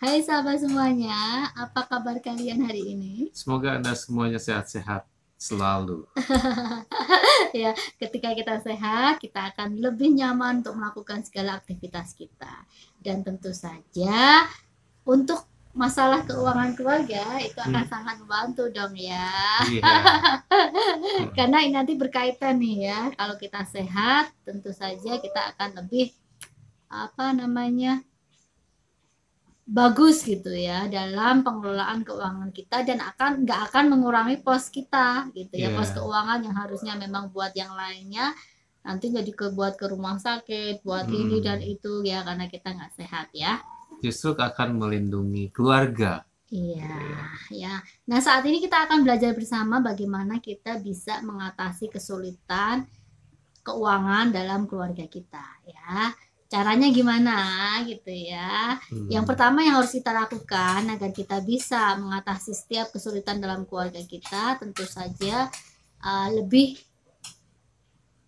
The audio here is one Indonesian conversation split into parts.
Hai sahabat semuanya, apa kabar kalian hari ini? Semoga Anda semuanya sehat-sehat selalu. Ya, ketika kita sehat, kita akan lebih nyaman untuk melakukan segala aktivitas kita. Dan tentu saja untuk masalah keuangan keluarga itu akan Hmm, sangat membantu dong ya. iya. Hmm, Karena ini nanti berkaitan nih ya. Kalau kita sehat, tentu saja kita akan lebih apa namanya? bagus gitu ya dalam pengelolaan keuangan kita dan nggak akan mengurangi pos kita gitu ya, pos iya. keuangan yang harusnya memang buat yang lainnya nanti jadi buat ke rumah sakit, buat ini dan Hmm, itu ya, karena kita nggak sehat ya. justru akan melindungi keluarga. Iya, Gitu ya. ya. Nah, saat ini kita akan belajar bersama bagaimana kita bisa mengatasi kesulitan keuangan dalam keluarga kita ya. Caranya gimana gitu ya. Yang Hmm, pertama yang harus kita lakukan agar kita bisa mengatasi setiap kesulitan dalam keluarga kita tentu saja lebih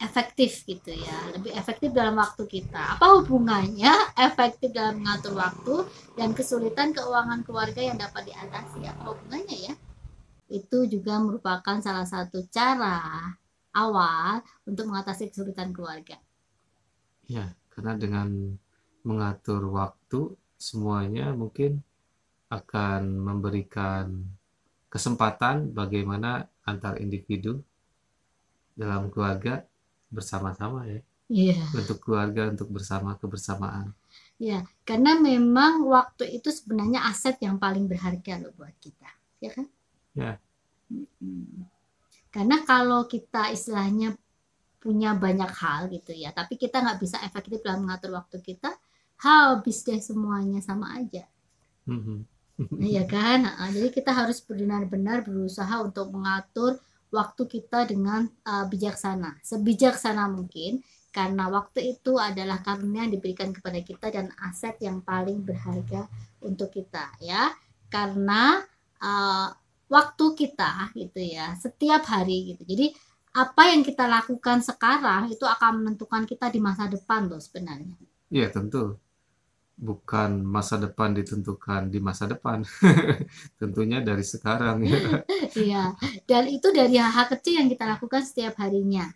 efektif gitu ya. Lebih efektif dalam waktu kita. Apa hubungannya efektif dalam mengatur waktu dan kesulitan keuangan keluarga yang dapat diatasi? Apa hubungannya ya? Itu juga merupakan salah satu cara awal untuk mengatasi kesulitan keluarga. ya, karena dengan mengatur waktu semuanya mungkin akan memberikan kesempatan bagaimana antar individu dalam keluarga bersama-sama ya. Iya, Untuk keluarga untuk bersama kebersamaan. ya, karena memang waktu itu sebenarnya aset yang paling berharga loh buat kita, ya kan? Ya, Hmm. Karena kalau kita istilahnya punya banyak hal gitu ya, tapi kita nggak bisa efektif dalam mengatur waktu kita, habis deh semuanya sama aja. mhm. Iya kan? Nah, jadi kita harus benar-benar berusaha untuk mengatur waktu kita dengan bijaksana, sebijaksana mungkin, karena waktu itu adalah karunia yang diberikan kepada kita dan aset yang paling berharga untuk kita, ya. Karena uh, waktu kita gitu ya, setiap hari gitu. Jadi apa yang kita lakukan sekarang itu akan menentukan kita di masa depan loh sebenarnya. Iya tentu. Bukan masa depan ditentukan di masa depan. Tentunya dari sekarang ya. Iya, dan itu dari hal-hal kecil yang kita lakukan setiap harinya.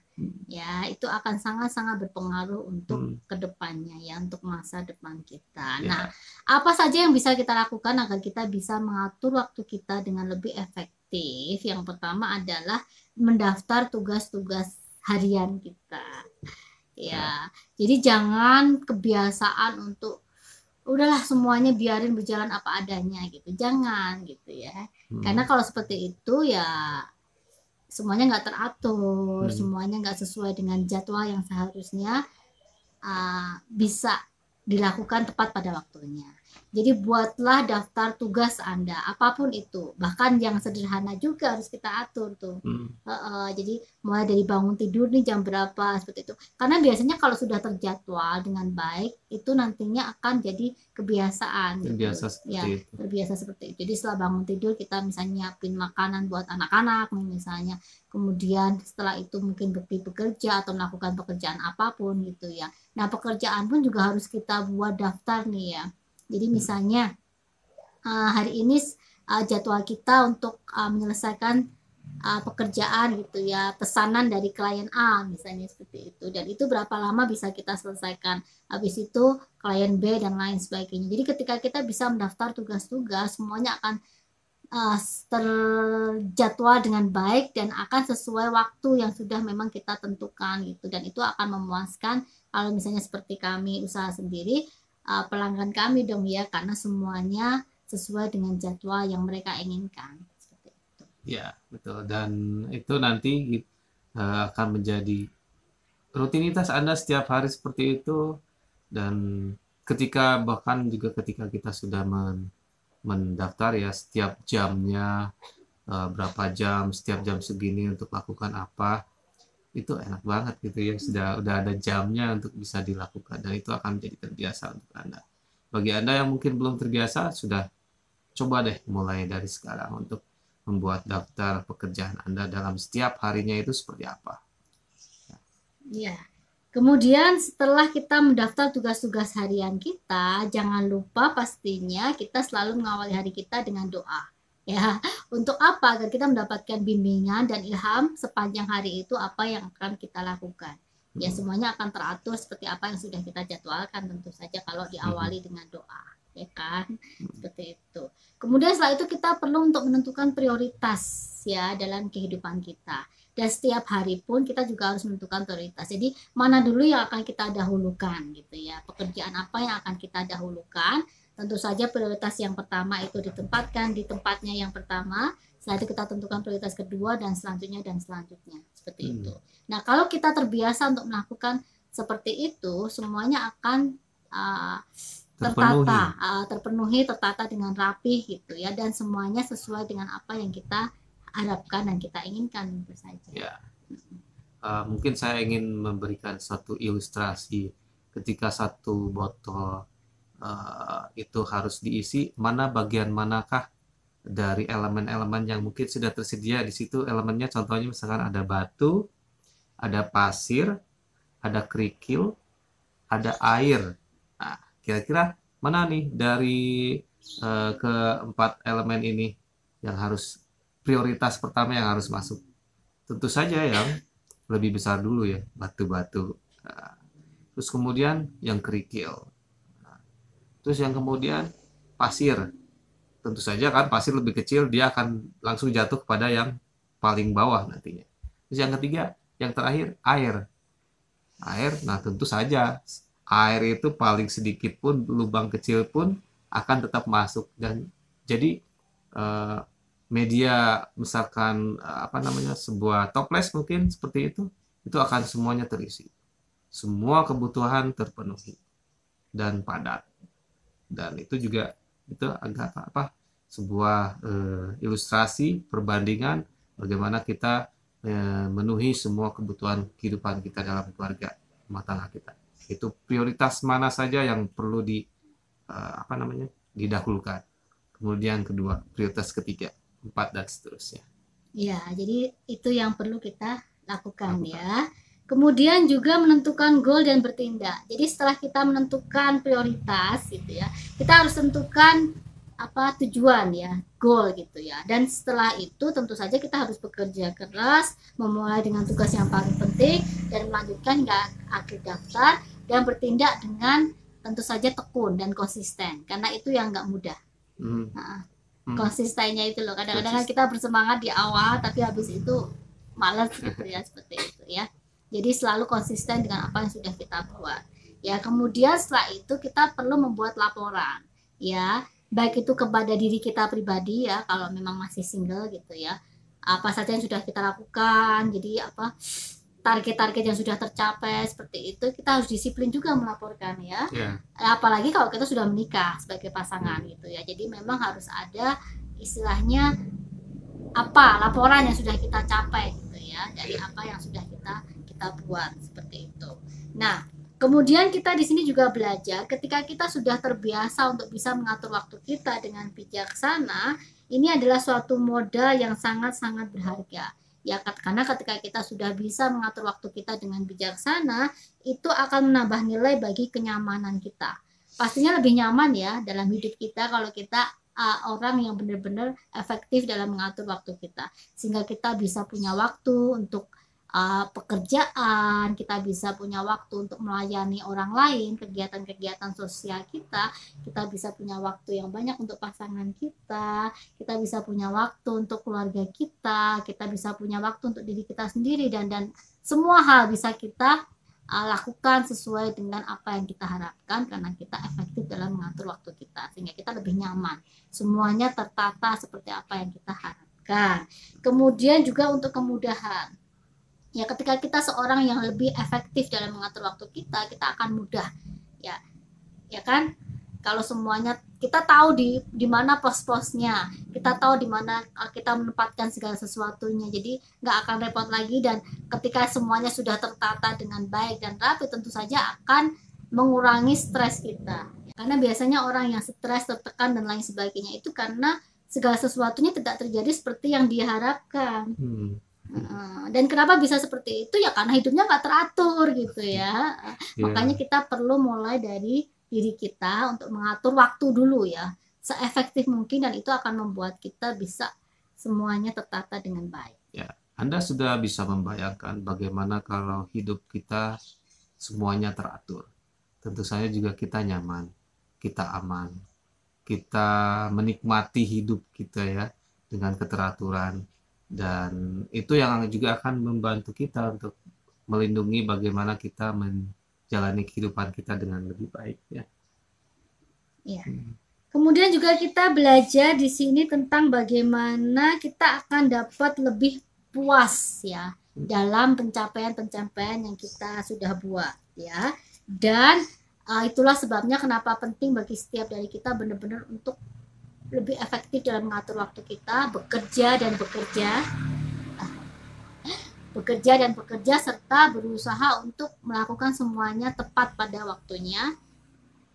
Ya, itu akan sangat-sangat berpengaruh untuk Hmm, kedepannya ya, untuk masa depan kita. Nah, ya, apa saja yang bisa kita lakukan agar kita bisa mengatur waktu kita dengan lebih efektif? Yang pertama adalah mendaftar tugas-tugas harian kita. ya. Ya, jadi jangan kebiasaan untuk udahlah semuanya biarin berjalan apa adanya gitu, jangan gitu ya, karena Hmm, kalau seperti itu ya semuanya nggak teratur, hmm. semuanya nggak sesuai dengan jadwal yang seharusnya bisa dilakukan tepat pada waktunya. Jadi buatlah daftar tugas Anda, apapun itu, bahkan yang sederhana juga harus kita atur tuh. Hmm. Jadi mulai dari bangun tidur nih jam berapa seperti itu. Karena biasanya kalau sudah terjadwal dengan baik, itu nantinya akan jadi kebiasaan gitu. Biasa Ya, seperti itu. terbiasa seperti itu. Jadi setelah bangun tidur kita misalnya nyiapin makanan buat anak-anak misalnya. Kemudian setelah itu mungkin bekerja atau melakukan pekerjaan apapun gitu ya. Nah, pekerjaan pun juga harus kita buat daftar nih ya. Jadi Hmm, misalnya hari ini jadwal kita untuk menyelesaikan pekerjaan gitu ya, pesanan dari klien A misalnya seperti itu. Dan itu berapa lama bisa kita selesaikan. Habis itu klien B dan lain sebagainya. Jadi ketika kita bisa mendaftar tugas-tugas, semuanya akan uh, terjadwal dengan baik dan akan sesuai waktu yang sudah memang kita tentukan gitu, dan itu akan memuaskan kalau misalnya seperti kami usaha sendiri, pelanggan kami dong ya, karena semuanya sesuai dengan jadwal yang mereka inginkan seperti itu. ya, betul. Dan itu nanti akan menjadi rutinitas Anda setiap hari seperti itu. Dan ketika bahkan juga ketika kita sudah mendaftar ya setiap jamnya berapa jam, setiap jam segini untuk lakukan apa, itu enak banget gitu ya, sudah udah ada jamnya untuk bisa dilakukan dan itu akan menjadi terbiasa untuk Anda. Bagi Anda yang mungkin belum terbiasa, sudah coba deh mulai dari sekarang untuk membuat daftar pekerjaan Anda dalam setiap harinya itu seperti apa. Ya, Kemudian setelah kita mendaftar tugas-tugas harian kita, jangan lupa pastinya kita selalu mengawali hari kita dengan doa. Ya, untuk apa? Agar kita mendapatkan bimbingan dan ilham sepanjang hari itu apa yang akan kita lakukan. Ya, semuanya akan teratur seperti apa yang sudah kita jadwalkan, tentu saja kalau diawali dengan doa, ya kan? Seperti itu. Kemudian setelah itu kita perlu untuk menentukan prioritas ya dalam kehidupan kita. Dan setiap hari pun kita juga harus menentukan prioritas. Jadi mana dulu yang akan kita dahulukan gitu ya. Pekerjaan apa yang akan kita dahulukan. Tentu saja prioritas yang pertama itu ditempatkan di tempatnya yang pertama. Setelah itu kita tentukan prioritas kedua dan selanjutnya seperti itu. Nah, kalau kita terbiasa untuk melakukan seperti itu, semuanya akan terpenuhi, tertata dengan rapih gitu ya, dan semuanya sesuai dengan apa yang kita harapkan dan kita inginkan, tentu saja. Ya. Mungkin saya ingin memberikan satu ilustrasi ketika satu botol itu harus diisi, bagian manakah dari elemen-elemen yang mungkin sudah tersedia di situ. Elemennya contohnya misalkan ada batu, ada pasir, ada kerikil, ada air. Nah, kira-kira mana nih dari keempat elemen ini yang harus prioritas pertama yang harus masuk? Tentu saja yang lebih besar dulu ya, batu-batu. Nah, terus kemudian yang kerikil. Nah, terus yang kemudian pasir. Tentu saja kan pasir lebih kecil, dia akan langsung jatuh kepada yang paling bawah nantinya. Terus yang ketiga, yang terakhir air. Air, nah tentu saja air itu paling sedikit pun, lubang kecil pun akan tetap masuk. Dan jadi media misalkan sebuah toples mungkin seperti itu akan semuanya terisi, semua kebutuhan terpenuhi dan padat. Dan itu juga itu agak sebuah ilustrasi perbandingan bagaimana kita memenuhi semua kebutuhan kehidupan kita dalam keluarga, rumah tangga kita. Itu prioritas mana saja yang perlu didahulukan, kemudian kedua, prioritas ketiga, 4 dan seterusnya. Ya, jadi itu yang perlu kita lakukan. Ya. Kemudian juga menentukan goal dan bertindak. Jadi setelah kita menentukan prioritas gitu ya, kita harus tentukan tujuan ya, goal gitu ya. Dan setelah itu tentu saja kita harus bekerja keras, memulai dengan tugas yang paling penting dan melanjutkan hingga akhir daftar, dan bertindak dengan tentu saja tekun dan konsisten, karena itu yang nggak mudah. Konsistennya itu loh, kadang-kadang kita bersemangat di awal tapi habis itu malas gitu ya, seperti itu ya. Jadi selalu konsisten dengan apa yang sudah kita buat ya. Kemudian setelah itu kita perlu membuat laporan ya, baik itu kepada diri kita pribadi ya, kalau memang masih single gitu ya, apa saja yang sudah kita lakukan, jadi target-target yang sudah tercapai, seperti itu kita harus disiplin juga melaporkan ya. Apalagi kalau kita sudah menikah sebagai pasangan gitu ya, jadi memang harus ada istilahnya laporan yang sudah kita capai gitu ya, dari apa yang sudah kita buat, seperti itu. Nah, kemudian kita di sini juga belajar ketika kita sudah terbiasa untuk bisa mengatur waktu kita dengan bijaksana, ini adalah suatu modal yang sangat-sangat berharga. Ya, karena ketika kita sudah bisa mengatur waktu kita dengan bijaksana, itu akan menambah nilai bagi kenyamanan kita. Pastinya lebih nyaman ya dalam hidup kita kalau kita orang yang benar-benar efektif dalam mengatur waktu kita. Sehingga kita bisa punya waktu untuk pekerjaan, kita bisa punya waktu untuk melayani orang lain, kegiatan-kegiatan sosial kita bisa punya waktu yang banyak untuk pasangan kita bisa punya waktu untuk keluarga kita bisa punya waktu untuk diri kita sendiri, dan semua hal bisa kita lakukan sesuai dengan apa yang kita harapkan karena kita efektif dalam mengatur waktu kita, sehingga kita lebih nyaman, semuanya tertata seperti apa yang kita harapkan. Kemudian juga untuk kemudahan ya, ketika kita seorang yang lebih efektif dalam mengatur waktu kita akan mudah ya kan. Kalau semuanya kita tahu di mana pos-posnya, kita tahu di mana kita menempatkan segala sesuatunya, jadi nggak akan repot lagi. Dan ketika semuanya sudah tertata dengan baik dan rapi, tentu saja akan mengurangi stres kita, karena biasanya orang yang stres, tertekan dan lain sebagainya itu karena segala sesuatunya tidak terjadi seperti yang diharapkan. Dan kenapa bisa seperti itu ya karena hidupnya nggak teratur gitu ya. Makanya kita perlu mulai dari diri kita untuk mengatur waktu dulu ya, seefektif mungkin, dan itu akan membuat kita bisa semuanya tertata dengan baik. Ya, Anda sudah bisa membayangkan bagaimana kalau hidup kita semuanya teratur. Tentu saja juga kita nyaman, kita aman, kita menikmati hidup kita ya dengan keteraturan, dan itu yang juga akan membantu kita untuk melindungi bagaimana kita menjalani kehidupan kita dengan lebih baik ya. Iya. Kemudian juga kita belajar di sini tentang bagaimana kita akan dapat lebih puas ya dalam pencapaian-pencapaian yang kita sudah buat ya. Dan itulah sebabnya kenapa penting bagi setiap dari kita benar-benar untuk lebih efektif dalam mengatur waktu kita, bekerja dan bekerja serta berusaha untuk melakukan semuanya tepat pada waktunya.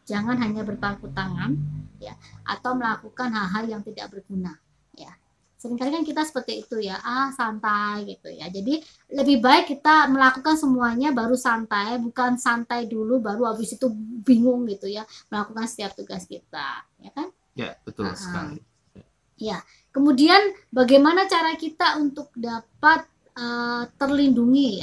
Jangan hanya berpangku tangan ya, atau melakukan hal-hal yang tidak berguna ya. Seringkali kan kita seperti itu ya, santai gitu ya. Jadi lebih baik kita melakukan semuanya baru santai, bukan santai dulu baru habis itu bingung gitu ya melakukan setiap tugas kita, ya kan? Ya, betul sekali. Ya, kemudian bagaimana cara kita untuk dapat terlindungi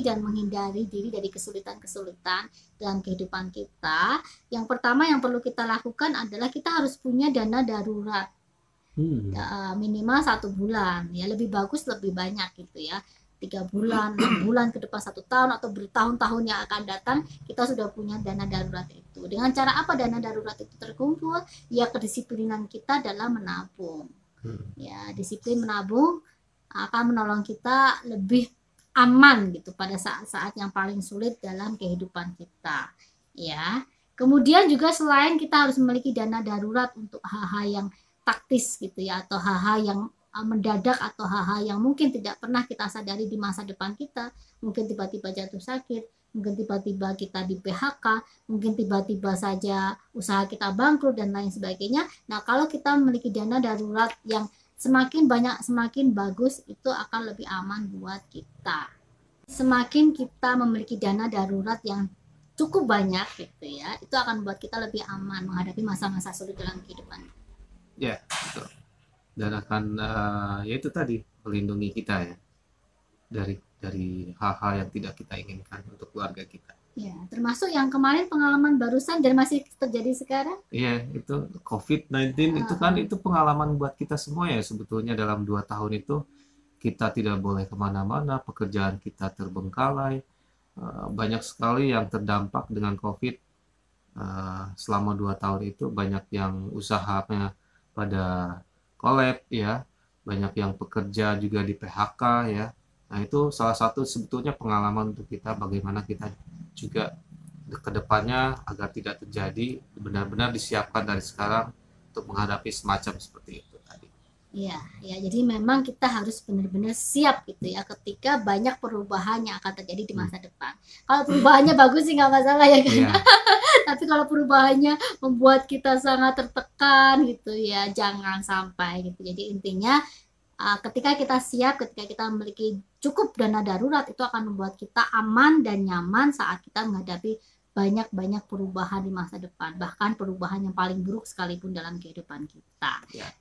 dan menghindari diri dari kesulitan-kesulitan dalam kehidupan kita. Yang pertama yang perlu kita lakukan adalah kita harus punya dana darurat. Minimal 1 bulan ya, lebih bagus lebih banyak gitu ya, 3 bulan, 6 bulan ke depan, 1 tahun atau bertahun-tahun yang akan datang kita sudah punya dana darurat itu. Dengan cara apa dana darurat itu terkumpul? Ya kedisiplinan kita dalam menabung. Ya, disiplin menabung akan menolong kita lebih aman gitu pada saat-saat yang paling sulit dalam kehidupan kita ya. Kemudian juga selain kita harus memiliki dana darurat untuk hal-hal yang taktis gitu ya, atau hal-hal yang mendadak, atau hal-hal yang mungkin tidak pernah kita sadari di masa depan kita, mungkin tiba-tiba jatuh sakit, mungkin tiba-tiba kita di PHK, mungkin tiba-tiba saja usaha kita bangkrut dan lain sebagainya. Nah, kalau kita memiliki dana darurat yang semakin banyak semakin bagus, itu akan lebih aman buat kita. Semakin kita memiliki dana darurat yang cukup banyak gitu ya, itu akan membuat kita lebih aman menghadapi masa-masa sulit dalam kehidupan. Ya, betul. Dan akan ya itu tadi, melindungi kita ya dari hal-hal yang tidak kita inginkan untuk keluarga kita. Ya, termasuk yang kemarin pengalaman barusan dan masih terjadi sekarang. Iya, itu COVID-19 itu kan itu pengalaman buat kita semua ya sebetulnya. Dalam 2 tahun itu kita tidak boleh kemana-mana, pekerjaan kita terbengkalai, banyak sekali yang terdampak dengan COVID. Selama 2 tahun itu banyak yang usahanya pada collab ya, banyak yang pekerja juga di PHK ya. Nah, itu salah satu sebetulnya pengalaman untuk kita bagaimana kita juga ke depannya agar tidak terjadi, benar-benar disiapkan dari sekarang untuk menghadapi semacam seperti itu tadi. Iya, ya, jadi memang kita harus benar-benar siap gitu ya ketika banyak perubahan yang akan terjadi di masa depan. Kalau perubahannya bagus sih nggak masalah ya kan. Iya. Tapi kalau perubahannya membuat kita sangat tertekan gitu ya, jangan sampai gitu. Jadi intinya ketika kita siap, ketika kita memiliki cukup dana darurat, itu akan membuat kita aman dan nyaman saat kita menghadapi banyak-banyak perubahan di masa depan, bahkan perubahan yang paling buruk sekalipun dalam kehidupan kita.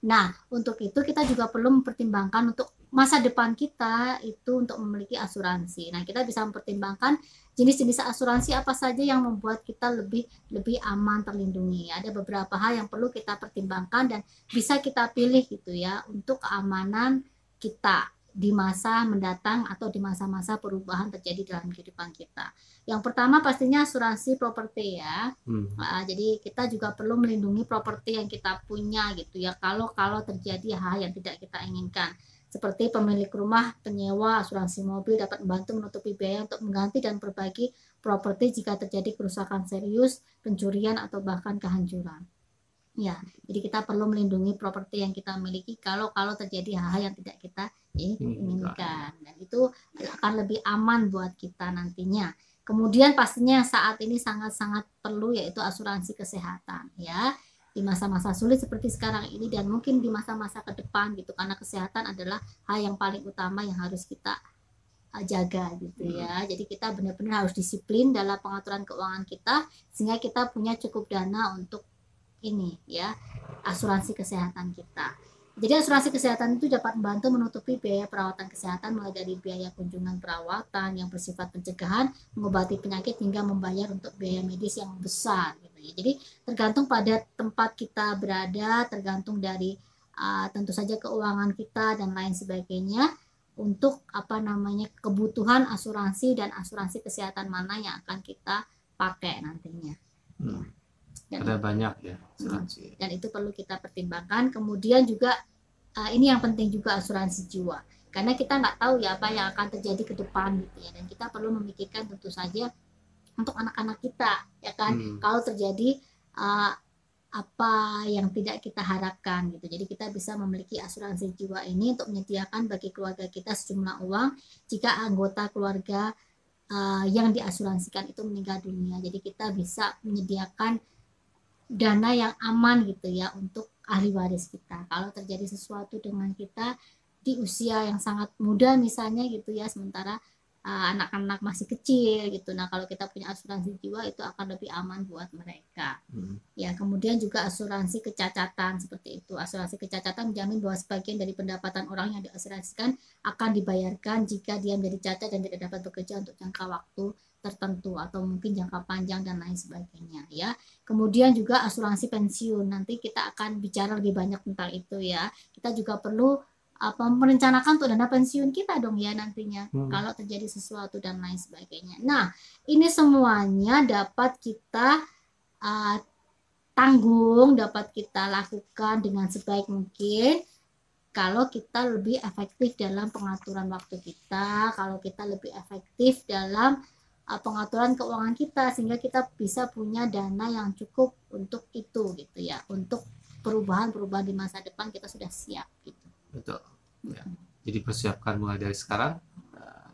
Nah, untuk itu kita juga perlu mempertimbangkan untuk masa depan kita itu untuk memiliki asuransi. Nah, kita bisa mempertimbangkan jenis-jenis asuransi apa saja yang membuat kita lebih aman, terlindungi. Ada beberapa hal yang perlu kita pertimbangkan dan bisa kita pilih gitu ya untuk keamanan kita di masa mendatang atau di masa-masa perubahan terjadi dalam kehidupan kita. Yang pertama pastinya asuransi properti ya. Jadi kita juga perlu melindungi properti yang kita punya gitu ya. Kalau terjadi hal yang tidak kita inginkan, seperti pemilik rumah, penyewa, asuransi mobil dapat membantu menutupi biaya untuk mengganti dan perbaiki properti jika terjadi kerusakan serius, pencurian atau bahkan kehancuran. Ya, jadi kita perlu melindungi properti yang kita miliki kalau terjadi hal-hal yang tidak kita inginkan, dan itu akan lebih aman buat kita nantinya. Kemudian pastinya saat ini sangat-sangat perlu yaitu asuransi kesehatan ya, di masa-masa sulit seperti sekarang ini dan mungkin di masa-masa ke depan gitu, karena kesehatan adalah hal yang paling utama yang harus kita jaga gitu ya. Jadi kita benar-benar harus disiplin dalam pengaturan keuangan kita sehingga kita punya cukup dana untuk ini ya, asuransi kesehatan kita. Jadi asuransi kesehatan itu dapat membantu menutupi biaya perawatan kesehatan mulai dari biaya kunjungan perawatan yang bersifat pencegahan, mengobati penyakit hingga membayar untuk biaya medis yang besar gitu ya. Jadi tergantung pada tempat kita berada, tergantung dari tentu saja keuangan kita dan lain sebagainya untuk kebutuhan asuransi dan asuransi kesehatan mana yang akan kita pakai nantinya. Ada banyak ya asuransi. Dan itu perlu kita pertimbangkan. Kemudian juga ini yang penting juga asuransi jiwa, karena kita nggak tahu ya apa yang akan terjadi ke depan gitu ya, dan kita perlu memikirkan tentu saja untuk anak-anak kita ya kan, kalau terjadi apa yang tidak kita harapkan gitu. Jadi kita bisa memiliki asuransi jiwa ini untuk menyediakan bagi keluarga kita sejumlah uang jika anggota keluarga yang diasuransikan itu meninggal dunia. Jadi kita bisa menyediakan dana yang aman gitu ya untuk ahli waris kita. Kalau terjadi sesuatu dengan kita di usia yang sangat muda misalnya gitu ya, sementara anak-anak masih kecil gitu. Nah, kalau kita punya asuransi jiwa itu akan lebih aman buat mereka. Ya, kemudian juga asuransi kecacatan seperti itu. Asuransi kecacatan menjamin bahwa sebagian dari pendapatan orang yang diasuransikan akan dibayarkan jika dia menjadi cacat dan tidak dapat bekerja untuk jangka waktu tertentu atau mungkin jangka panjang dan lain sebagainya ya. Kemudian juga asuransi pensiun, nanti kita akan bicara lebih banyak tentang itu ya. Kita juga perlu merencanakan untuk dana pensiun kita dong ya nantinya kalau terjadi sesuatu dan lain sebagainya. Nah, ini semuanya dapat kita tanggung, dapat kita lakukan dengan sebaik mungkin kalau kita lebih efektif dalam pengaturan waktu kita, kalau kita lebih efektif dalam pengaturan keuangan kita, sehingga kita bisa punya dana yang cukup untuk itu gitu ya, untuk perubahan-perubahan di masa depan kita sudah siap gitu. Betul ya. Jadi persiapkan mulai dari sekarang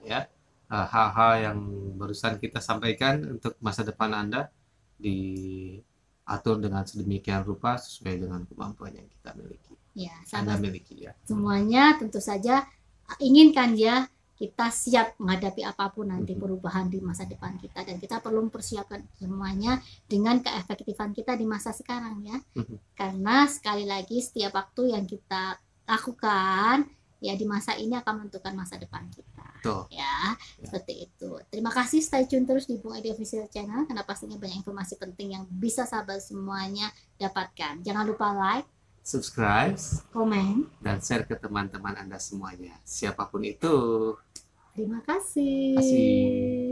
ya, hal-hal yang barusan kita sampaikan untuk masa depan Anda diatur dengan sedemikian rupa sesuai dengan kemampuan yang kita miliki ya, Anda miliki ya. Semuanya tentu saja inginkan ya kita siap menghadapi apapun nanti perubahan di masa depan kita, dan kita perlu mempersiapkan semuanya dengan keefektifan kita di masa sekarang ya. Karena sekali lagi setiap waktu yang kita lakukan ya di masa ini akan menentukan masa depan kita. Ya, seperti itu. Terima kasih, stay tune terus di Bung Edi Official Channel karena pastinya banyak informasi penting yang bisa sahabat semuanya dapatkan. Jangan lupa like, subscribe, komen, dan share ke teman-teman Anda semuanya, siapapun itu. Terima kasih. Terima kasih.